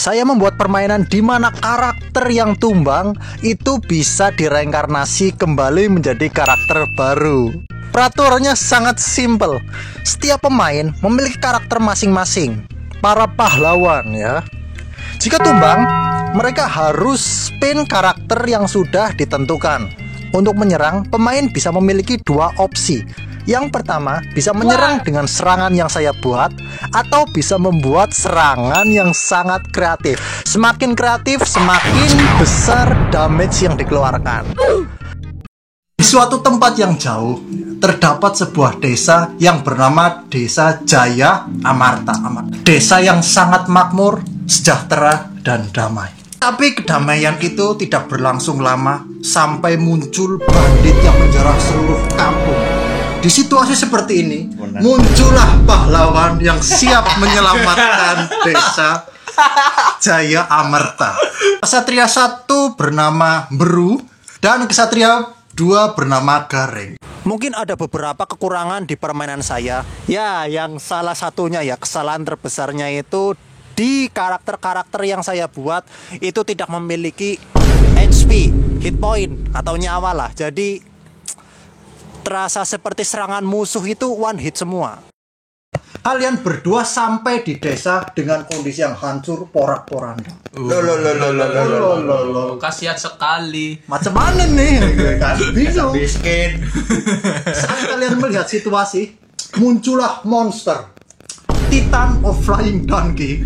saya membuat permainan di mana karakter yang tumbang itu bisa direinkarnasi kembali menjadi karakter baru. Peraturannya sangat simpel. Setiap pemain memiliki karakter masing-masing. Para pahlawan ya. Jika tumbang, mereka harus spin karakter yang sudah ditentukan. Untuk menyerang, pemain bisa memiliki dua opsi. Yang pertama, bisa menyerang dengan serangan yang saya buat, atau bisa membuat serangan yang sangat kreatif. Semakin kreatif, semakin besar damage yang dikeluarkan. Di suatu tempat yang jauh, terdapat sebuah desa yang bernama Desa Jaya Amarta. Desa yang sangat makmur, sejahtera, dan damai. Tapi kedamaian itu tidak berlangsung lama, sampai muncul bandit yang menjarah seluruh kampung. Di situasi seperti ini, muncullah pahlawan yang siap menyelamatkan desa Jaya Amarta. Kesatria 1 bernama Beru dan kesatria 2 bernama Gareng. Mungkin ada beberapa kekurangan di permainan saya. Ya, yang salah satunya ya, kesalahan terbesarnya itu di karakter-karakter yang saya buat itu tidak memiliki HP, hit point atau nyawa lah. Jadi terasa seperti serangan musuh itu one hit semua. Kalian berdua sampai di desa dengan kondisi yang hancur porak-poranda. Kasihan sekali. Macam mana nih? Bingung. Saat kalian melihat situasi, muncullah monster Titan of Flying Donkey.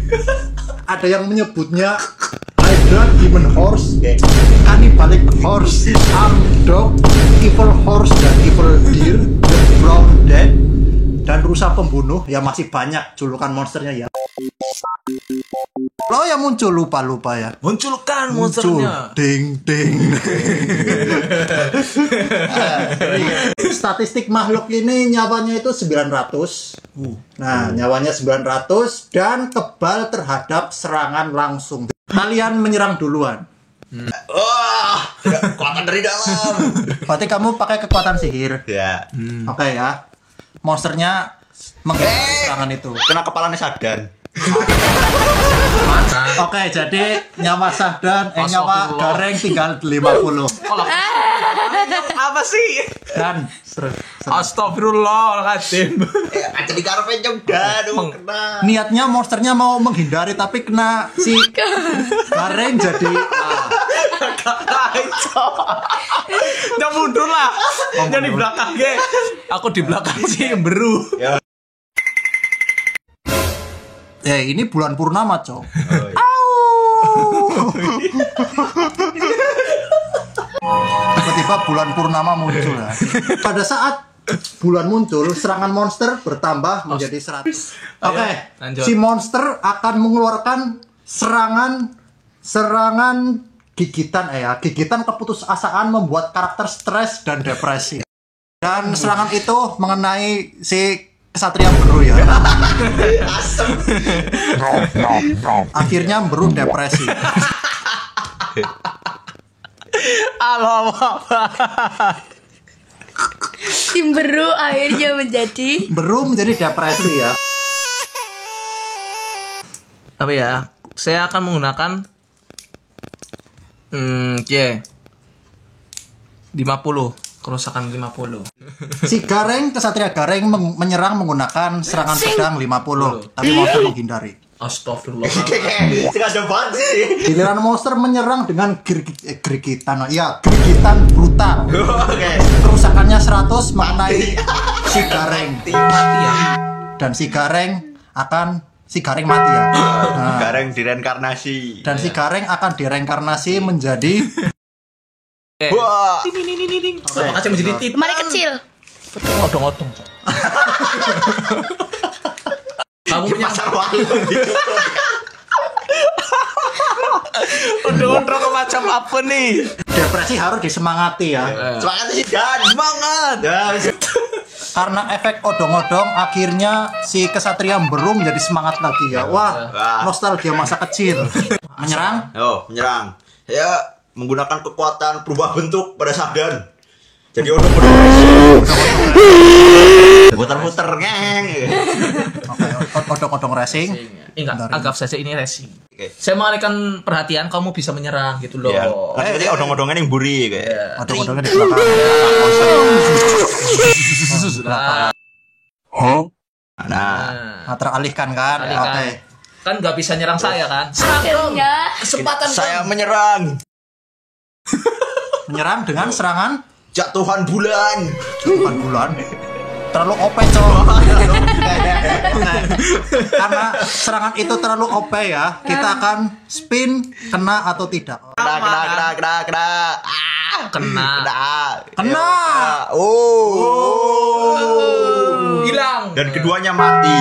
Ada yang menyebutnya Hydra Demon Horse, Cannibalic Horse, Arm Dog, Evil Horse, dan Evil Deer, The Brown Dead, dan rusa pembunuh. Ya masih banyak julukan monsternya ya. Lo yang muncul lupa-lupa ya. Munculkan monsternya. Ding ding. Statistik makhluk ini nyawanya itu 900. Nah, nyawanya 900 dan kebal terhadap serangan langsung. Kalian menyerang duluan. Kekuatan dari dalam. Berarti kamu pakai kekuatan sihir. Ya. Oke ya. Monsternya menghindari serangan itu. Kena kepalanya Sadan. Oke, jadi nyawa Sahdan, nyawa Gareng tinggal 50. Apa sih? Dan Astagfirullahaladzim. Aja dikarepe juga kena. niatnya monsternya mau menghindari tapi kena si Gareng jadi Udah mundur lah. Jangan di belakang ge. Aku di belakang sih Beru. ini bulan purnama, Cok. Tiba-tiba bulan purnama muncul ya. Pada saat bulan muncul, serangan monster bertambah menjadi 100. Oke, lanjut. si monster akan mengeluarkan serangan gigitan gigitan keputusasaan membuat karakter stres dan depresi. Dan serangan itu mengenai si kesatria Beru ya. Akhirnya Beru depresi. Tim Beru akhirnya Beru menjadi depresi ya. Tapi ya, saya akan menggunakan 50 kerusakan 50. Si Gareng, kesatria Gareng menyerang menggunakan serangan pedang 50, tapi monster menghindari. Astagfirullah. Sengaja banget sih. Giliran monster menyerang dengan gigitan brutal. Kerusakannya 100 mengenai si Gareng. Mati ya. Dan si Gareng mati ya. Nah, Gareng direinkarnasi. dan si Gareng akan direinkarnasi menjadi Wah. Apa kaca menjadi titan? Kembali kecil. Odong-odong. Kamu punya Pasar walu gitu. odong-odong macam apa nih? depresi harus disemangati ya. Semangat sih Dan. Semangat. Karena efek odong-odong akhirnya si kesatria Beru menjadi semangat lagi ya. Wah, nostalgia masa kecil. Menyerang. Menyerang. Saya menggunakan kekuatan berubah bentuk pada Sadan. Jadi odong-odong muter-muter ngeng. Oke, odong-odong racing. Enggak, anggap saja ini racing. Saya mengalihkan perhatian, kamu bisa menyerang gitu loh. Ya, nanti odong-odongan yang buri kayak. Odong-odongnya di belakang. Nah, teralihkan kan? Alihkan. Oke. Kan nggak bisa nyerang saya kan? Serang dong. Akhirnya Kesempatan Saya menyerang. Menyerang dengan serangan Jatuhan bulan. bukan bulan. Terlalu OP, Cok. Karena serangan itu terlalu OP ya. Kita akan spin kena atau tidak. Kena. kena. Oh. Hilang. Dan keduanya mati.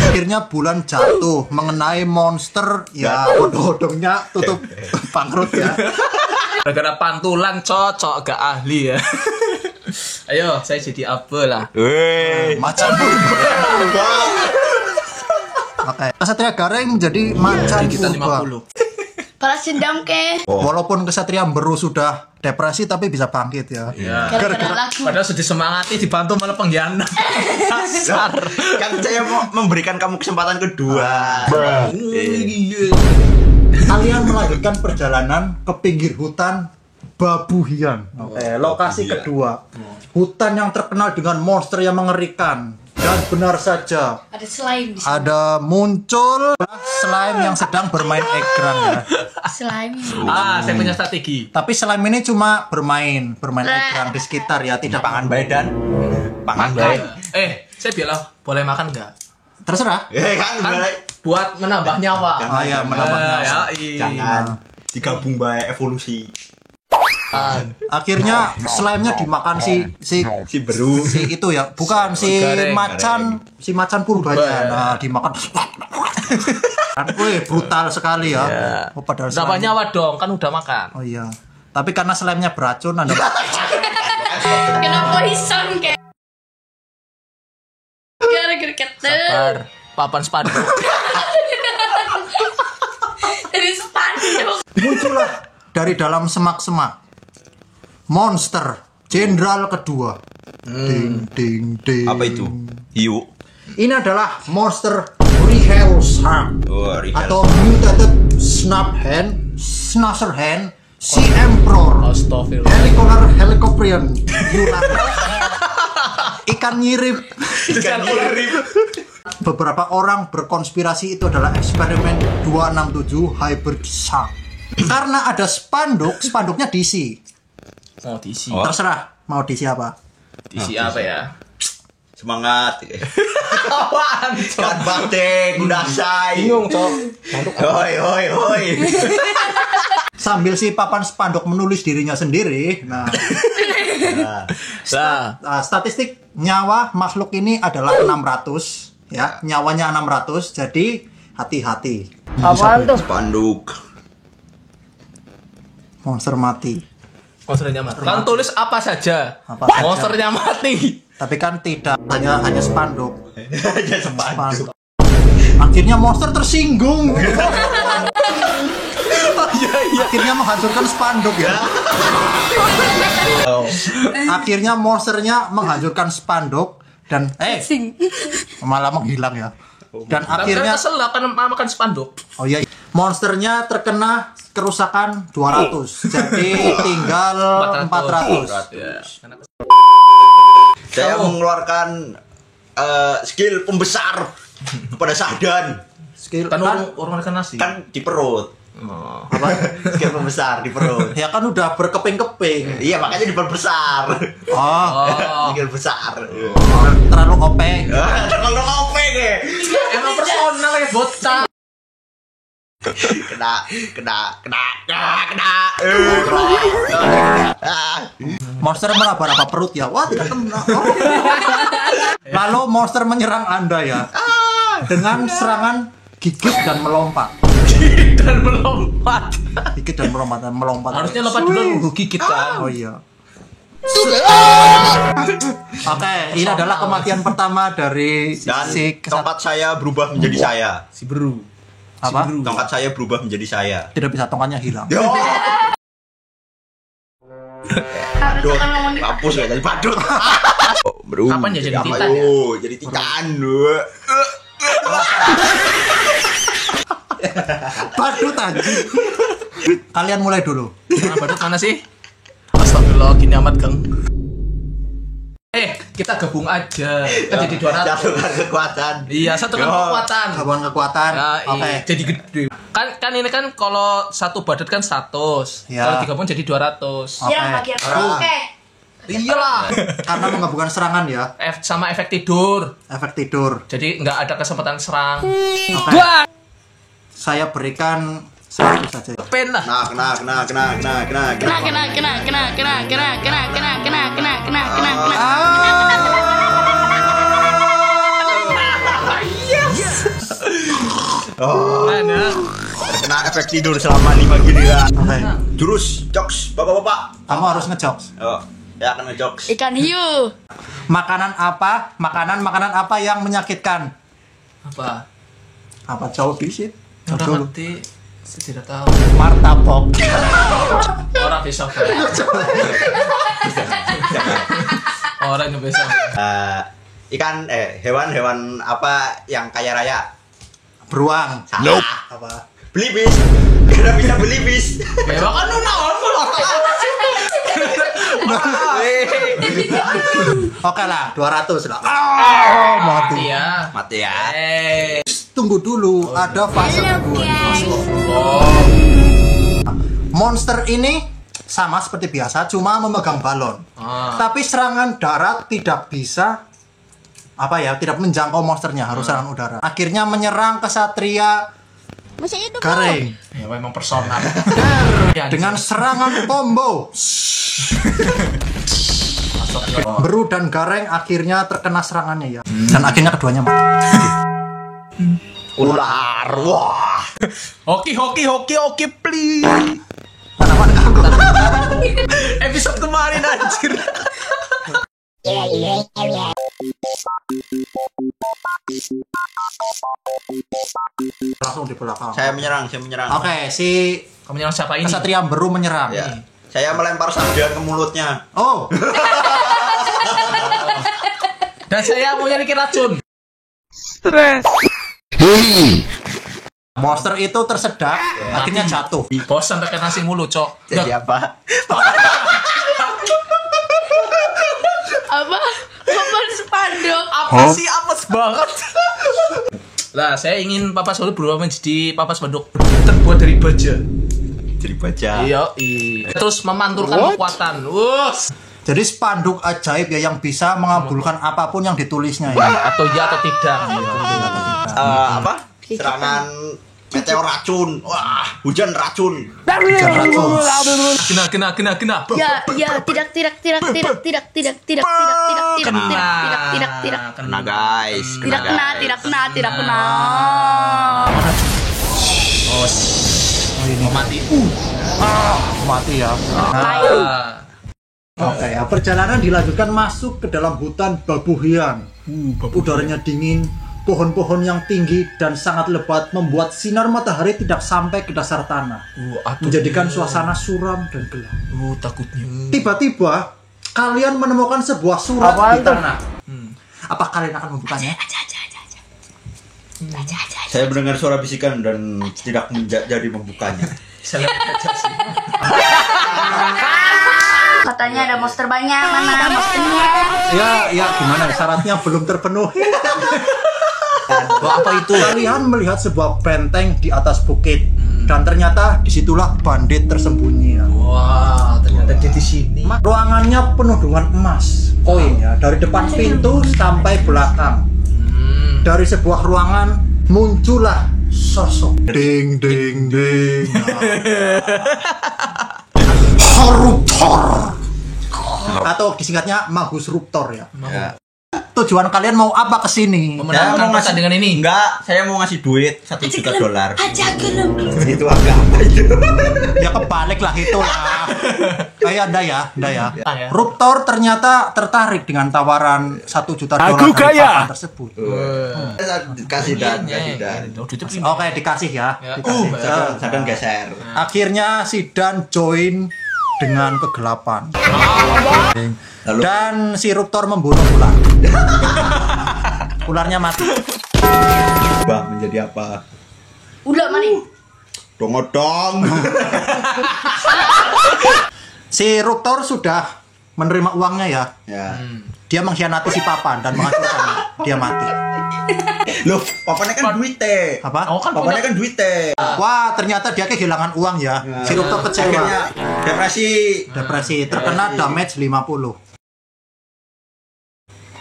Akhirnya bulan jatuh mengenai monster ya, odong-odongnya tutup pangrut ya. Gara-gara pantulan cocok gak ahli ya. Ayo, saya jadi apa lah? Macan purba. Oke, Kesatria Gareng menjadi macan Kita purba. 50. balas dendam ke. Walaupun Kesatria Beru sudah depresi tapi bisa bangkit ya. Ya. Gara-gara lagu. Padahal sudah semangati dibantu malah pengkhianat. Dasar. Kan saya mau memberikan kamu kesempatan kedua. Kalian melanjutkan perjalanan ke pinggir hutan Babuhian. Lokasi kedua. Hutan yang terkenal dengan monster yang mengerikan. Dan benar saja, Ada slime di sini. ada muncul slime yang sedang bermain egrang ya. Slime. Saya punya strategi. Tapi slime ini cuma bermain egrang di sekitar ya, tidak Pangan badan. Pangan baik. Saya bilang boleh makan nggak? terserah. Kan Kan baik. buat menambah nyawa. Ah ya, menambah nyawa. Ya, Jangan digabung baik evolusi. Akhirnya slime-nya dimakan si Beru. itu ya, bukan si Gareng. macan purbanya. Nah, dimakan. Kan brutal sekali ya. Oh, padahal Nambah slime- nyawa dong, kan udah makan. Oh iya. Tapi karena slime-nya beracun, Anda Kenapa hisam ke? Gara-gara kata. Sabar. Papan spanduk. Dari spanduk. muncullah dari dalam semak-semak monster jenderal kedua. Ding ding ding. Apa itu? Hiu. Ini adalah monster Rihel Shark Oh, Richard. atau mutated snazerhand Sea Emperor Astagfirullah. Helicoprion ikan nyirip. Beberapa orang berkonspirasi itu adalah eksperimen 267 Hybrid Shark. Karena ada spanduknya diisi. Mau diisi. Oh. Terserah mau diisi apa. Diisi apa ya? Semangat. Apaan? Kan batik, udah say. Bingung, Cok. Hoi. Sambil si papan spanduk menulis dirinya sendiri. Nah, statistik nyawa makhluk ini adalah 600 ya. Nyawanya 600. Jadi hati-hati. Apaan tuh? Spanduk. Monster mati. Monsternya mati. Kan tulis apa saja. Apa saja. Monsternya mati. Tapi kan tidak hanya spanduk. Aja spanduk. Akhirnya monster tersinggung. Akhirnya menghancurkan spanduk ya. Akhirnya monsternya menghancurkan spanduk dan Sing. malah menghilang ya. Dan Akhirnya akhirnya kesel lah kan makan spanduk. oh iya, monsternya terkena kerusakan 200. Jadi tinggal 400. Ya. Saya mengeluarkan skill pembesar kepada Sahdan. Skill Kan kan, orang makan nasi. Kan di perut. apa? Skill pembesar di perut. Ya kan udah berkeping-keping. Iya, makanya diperbesar. Oh, Skill besar. terlalu OP. Kalau ngopeng ya. Emang personal ya bocah. Kena. Monster meraba-raba perut ya. Wah, tidak kena. Oh. Lalu monster menyerang Anda ya. Dengan serangan gigit dan melompat. Dan melompat. Gigit dan melompat. Harusnya lompat dulu gigit kan. Oh iya. Oke, ini adalah kematian pertama dari Dan si tongkat saya berubah menjadi saya. Si Beru. apa? Tongkat saya berubah menjadi saya. Tidak bisa tongkatnya hilang. Yo, Harus kan ngomong mampus ya tadi padut. Kapan ya jadi apa, Titan ya? yo? Jadi Titan. Badut anjing. Kalian mulai dulu. Nah, badut mana sih? Astagfirullah, gini amat Kang. Kita gabung aja. Kan jadi 200. Satukan kekuatan. Iya, satukan Yo. kekuatan. Gabungan kekuatan. Nah, Oke. jadi gede. Kan ini kan kalau satu badut kan 100. Ya. Kalau digabung jadi 200. Kira bagian. Oke. Iyalah. Karena menggabungkan serangan ya. Sama efek tidur. Efek tidur. Jadi nggak ada kesempatan serang. Oke. Saya berikan 100 saja. Pen lah. Kena. Oh, Mana? terkena efek tidur selama 5 giliran. Oke. Jurus, jokes, bapak-bapak. Kamu harus ngejokes. Oh, ya akan ngejokes. Ikan hiu. Makanan apa? Makanan apa yang menyakitkan? Apa? Apa jawab bisit? Jawab Udah dulu. ngerti. Saya tidak tahu. Martabak. Orang bisa. Orang yang bisa. Ikan hewan apa yang kaya raya? Beruang. Salah. Apa? Belibis. Karena bisa belibis. Ya kan lu naon Oke lah, 200 lah. Mati. Iya. Mati ya. Tunggu dulu, ada fase kedua. Oh. Monster ini sama seperti biasa, cuma memegang balon. Tapi serangan darat tidak bisa tidak menjangkau monsternya, harus serangan udara. Akhirnya menyerang kesatria Gareng Ya memang personal. dengan serangan combo. Beru dan Gareng akhirnya terkena serangannya ya. Dan akhirnya keduanya mati. Ular. Wah. Hoki, please. Kenapa ganggu? Episode kemarin anjir. Langsung di belakang. Saya menyerang. Oke, si Kamu nyerang siapa ini? kesatria Beru menyerang. Ya. Saya melempar sabda ke mulutnya. Oh, Dan saya memiliki racun. monster itu tersedak, akhirnya jatuh. Bosan pakai nasi mulu, Cok. Jadi apa? Apa? Papan spanduk. Apa sih apes banget? Lah, saya ingin papas solo berubah menjadi papas beduk terbuat dari baja. Jadi baca. Iya, terus memantulkan kekuatan. Wus. Jadi spanduk ajaib ya yang bisa mengabulkan apapun yang ditulisnya ya. Atau ya atau tidak. Apa? Serangan meteor racun. Wah, hujan racun. Hujan racun. Kena. Ya, tidak. Kena guys. Tidak kena. Oh, ini mati. Mati ya. Oke ya, perjalanan dilanjutkan masuk ke dalam hutan babuhian. Udaranya dingin, pohon-pohon yang tinggi dan sangat lebat membuat sinar matahari tidak sampai ke dasar tanah, menjadikan suasana suram dan gelap. Takutnya. Tiba-tiba kalian menemukan sebuah surat di tanah. Apa kalian akan membukanya? Saya mendengar suara bisikan dan tidak jadi membukanya. Saya lihat aja sih. Katanya ada monster banyak. Mana monsternya? Ya gimana? Syaratnya belum terpenuhi. Apa itu? Kalian melihat sebuah benteng di atas bukit dan ternyata disitulah bandit tersembunyi. Wah, ternyata dia di sini. Ruangannya penuh dengan emas, koin ya, dari depan pintu sampai belakang. Dari sebuah ruangan muncullah sosok. Ding. Koruptor. Atau disingkatnya Magus Ruptor ya. Tujuan kalian mau apa kesini? Memenangkan pertandingan ini. Enggak, saya mau ngasih duit $1 juta. Aja gelem. Itu agak apa itu? Ya kebalik lah itu lah. Anda ya. Ya. Ruptor ternyata tertarik dengan tawaran $1 juta Aku dari kaya. papan tersebut. Kasih dan. Oke, dikasih ya. Sadar geser. Akhirnya si Dan join dengan kegelapan. Lalu Dan si Ruptor membunuh ular. Ularnya mati. berubah menjadi apa? Udah maning. Odong-odong. Si Ruptor sudah menerima uangnya ya. Ya. Dia mengkhianati si Papan dan menghancurkannya. Dia mati. Loh, papanya kan duite. Apa? Oh kan Papanya punya. kan duite. Wah, ternyata dia kehilangan uang ya. Si Ruptor kecewa. Akhirnya depresi. Depresi, terkena damage 50.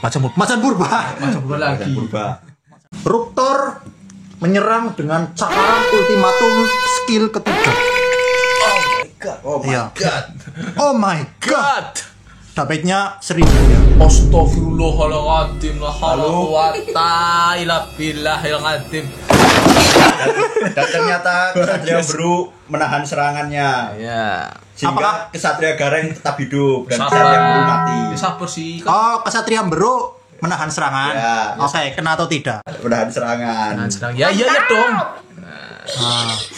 Macam Macan purba. bola lagi. Berubah. Ruptor menyerang dengan cakaran ultimatum skill ketiga. Oh my Iya. god. Oh my god. God. Damage-nya 1000 ya. Astagfirullahaladzim. La haula wa quwata illa billahil azim. Dan ternyata Kesatria Bro menahan serangannya. Ya. Sehingga Kesatria Gareng tetap hidup dan Sabar. Kesatria Bro mati. Ya, sabar sih. Oh, Kesatria Bro menahan serangan. Ya. Oke, kena atau tidak? Menahan serangan. Nah, serang. Ya dong.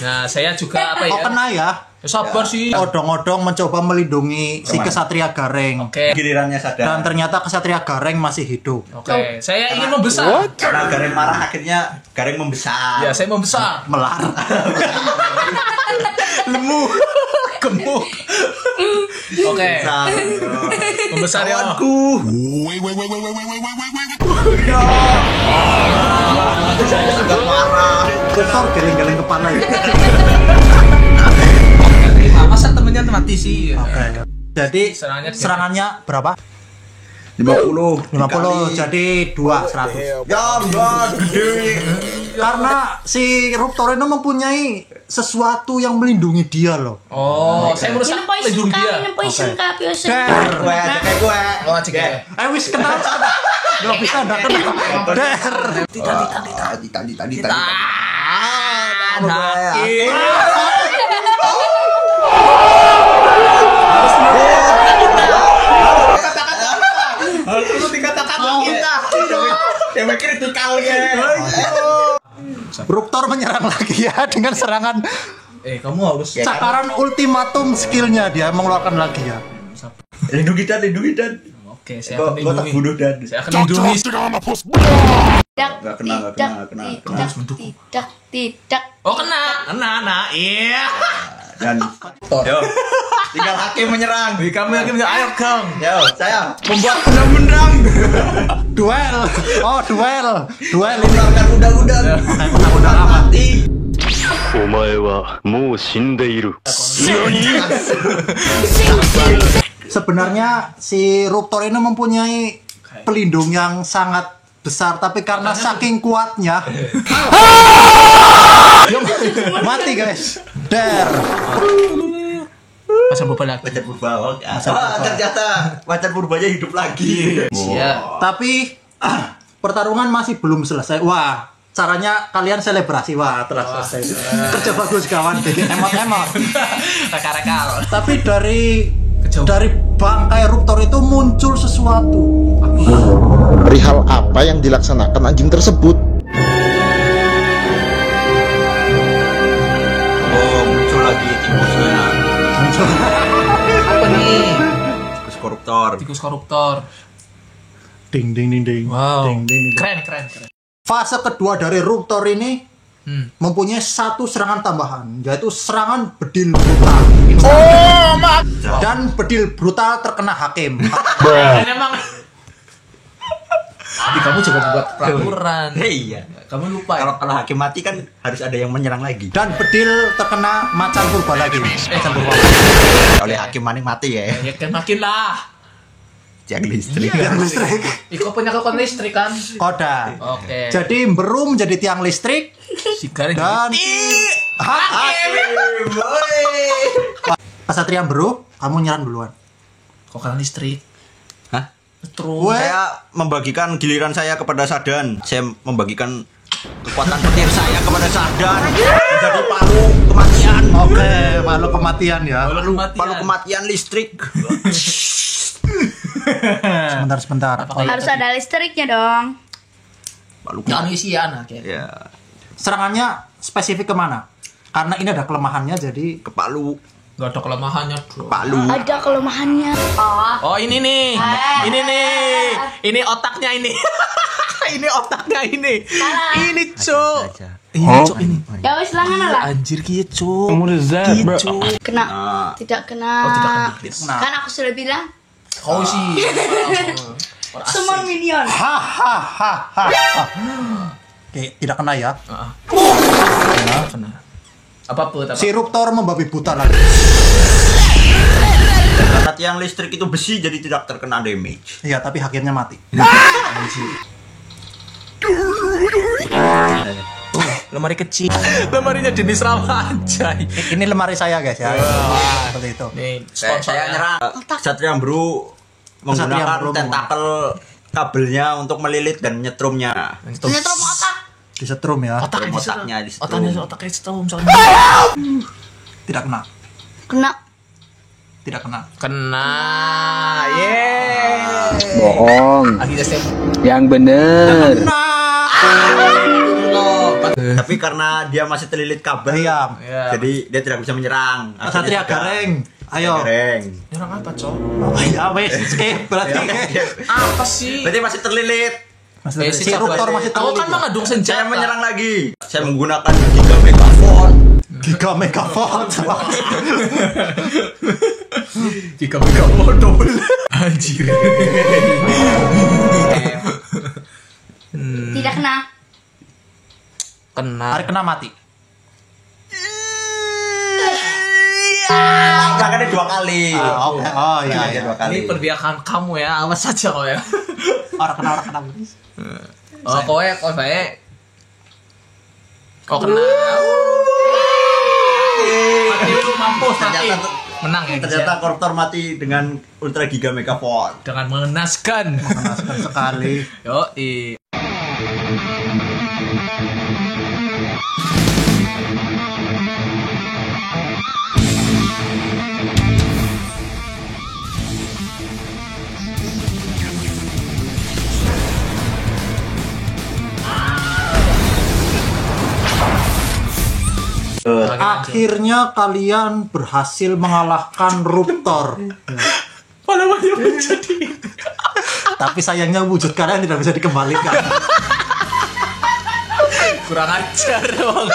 Nah, saya juga apa ya? Oh, kena ya. Ya, sabar sih. Odong-odong mencoba melindungi si Kesatria Gareng. Oke. Gilirannya Dan sadar. ternyata Kesatria Gareng masih hidup. Oke. Saya ingin membesar. Karena Gareng marah akhirnya Gareng membesar. Ya, saya membesar. Melar. Lemu. Gemuk. Oke. Besar. Membesar ya. Kawanku. Saya agak marah. Ruptor geleng-geleng kepala ya. Masa temennya mati sih? Oke. Jadi Serangannya serangannya berapa? 50. 50 jadi 200. Ya, enggak gede. Karena si Ruptor ini mempunyai sesuatu yang melindungi dia loh. Oh, saya merusak Minum poison lindung kak, dia. minum poison Oke. kak, poison. Der. Gue, kayak gue. Oh, cek ya. Wis kenal. Gak bisa ndak kenal. Der. Tadi. Harus dikatakan kita. Yang mikir kritikalnya. Ruptor menyerang lagi ya dengan serangan Kamu harus cakaran ultimatum skillnya dia mengeluarkan lagi ya. Lindungi dan. Oke, saya Kok akan tak lindungi. bunuh dan. Saya akan lindungi. Tidak, Nggak kena. tidak. Oh, kena. Nah. Iya. Dan yo, tinggal hakim menyerang. Kamu yakin? Ayo, Kang. Yo, saya membuat undang-undang. Duel. Oh, duel. Duel ini. Mengeluarkan undang-undang. Undang-undang apa? Mati. お前はもう死んでいる。 Sebenarnya si Ruptor ini mempunyai pelindung yang sangat besar, tapi karena saking kuatnya mati guys. Der. Pasang boba lagi. Macan purba. Ternyata macan purbanya hidup lagi. Iya. Tapi pertarungan masih belum selesai. Wah, caranya kalian selebrasi. Wah, telah selesai. Kerja bagus kawan, bikin emot-emot. Rekal. Tapi dari Kejauhan. bangkai Ruptor itu muncul sesuatu. Perihal apa yang dilaksanakan anjing tersebut? Oh, muncul lagi tikusnya. Apa nih? Tikus koruptor. Tikus koruptor. Ding ding ding ding. Wow. Ding, ding, ding. Keren. Fase kedua dari Ruptor ini Hmm. mempunyai satu serangan tambahan, yaitu serangan bedil brutal. Dan bedil brutal terkena hakim. Dan emang kamu juga membuat peraturan. Iya. Kamu lupa ya? Kalau hakim mati kan harus ada yang menyerang lagi. Dan bedil terkena macan purba lagi. Macan purba. Oleh hakim maning mati ya. Ya kan makin lah. Yang listrik. Tiang listrik. Iko punya kekuatan listrik kan? Koda. Oke. Jadi Beru menjadi tiang listrik Si Garing dan Hakim. Kesatria Beru, kamu nyerang duluan. kekuatan listrik. Hah? Terus. Weh. Saya membagikan giliran saya kepada Sadan. Saya membagikan kekuatan petir saya kepada Sadan. Menjadi palu kematian. Oke, malu kematian ya. Palu kematian listrik. Sebentar. Apakah Harus ada listriknya dong. Palu Jangan kematian. isi anak ya. Ya, Serangannya spesifik kemana? Karena ini ada kelemahannya, jadi ke Palu. Gak ada kelemahannya bro. Palu. Ada kelemahannya. Oh. Oh ini nih. Ini nih. Ini otaknya ini. Ini otaknya ini. Ini, Cuk. Aja. Ini, Cuk, ini. Ya wis lah ngono lah. Anjir kiye, Cuk. Kiye, Cuk. Kena. Ah. Tidak kena. Oh, tidak kena. Nah. Kan aku sudah bilang Kau sih. semua minion. Hahaha. Oke, tidak kena ya. Kena. Apa? Si Ruptor membabi buta lagi. Karena tiang listrik itu besi jadi tidak terkena damage. Iya, tapi akhirnya mati. Lemari kecil. Lemarinya jenis rawa anjay. Ini lemari saya guys ya. Seperti itu. Nih, Saya sponsornya. nyerang Satria Bro menggunakan Bro tentakel kabelnya untuk melilit dan nyetrumnya. Nyetrum otak. Disetrum ya. Otaknya Otaknya di disetrum. otaknya setrum soalnya. Tidak kena. Kena. Tidak kena. Kena. Yeay. Bohong. Akhirnya saya Yang bener. Tapi karena dia masih terlilit kabel, Diam. Ya. jadi dia tidak bisa menyerang. Satria Gareng. Ayo. Gareng. nyerang apa, Cok? Oh, ya wes, skip berarti. Apa sih? Berarti masih terlilit. Si Ruptor masih Kau terlilit. kan mengandung senjata. Saya menyerang lagi. Saya menggunakan 3 megavolt. Giga megavolt. Jika mereka double. Anjir. Tidak kena. Kena. Hari kena mati. Makanya 2 kali. Oke. Oh iya Nah, iya. 2 kali. Ini perbiakan kamu ya, awas saja kau ya. Orang kena. Oh, kau baik. Kau kena. Mati lu mampus mati. Ternyata- Menang ya. Ternyata Ternyata koruptor mati dengan ultra giga megavolt. dengan mengenaskan. Mengenaskan sekali. Yo, Akhirnya kalian berhasil mengalahkan Ruptor. Pada banyak menjadi. Tapi sayangnya wujud kalian tidak bisa dikembalikan. Kurang ajar, Bang.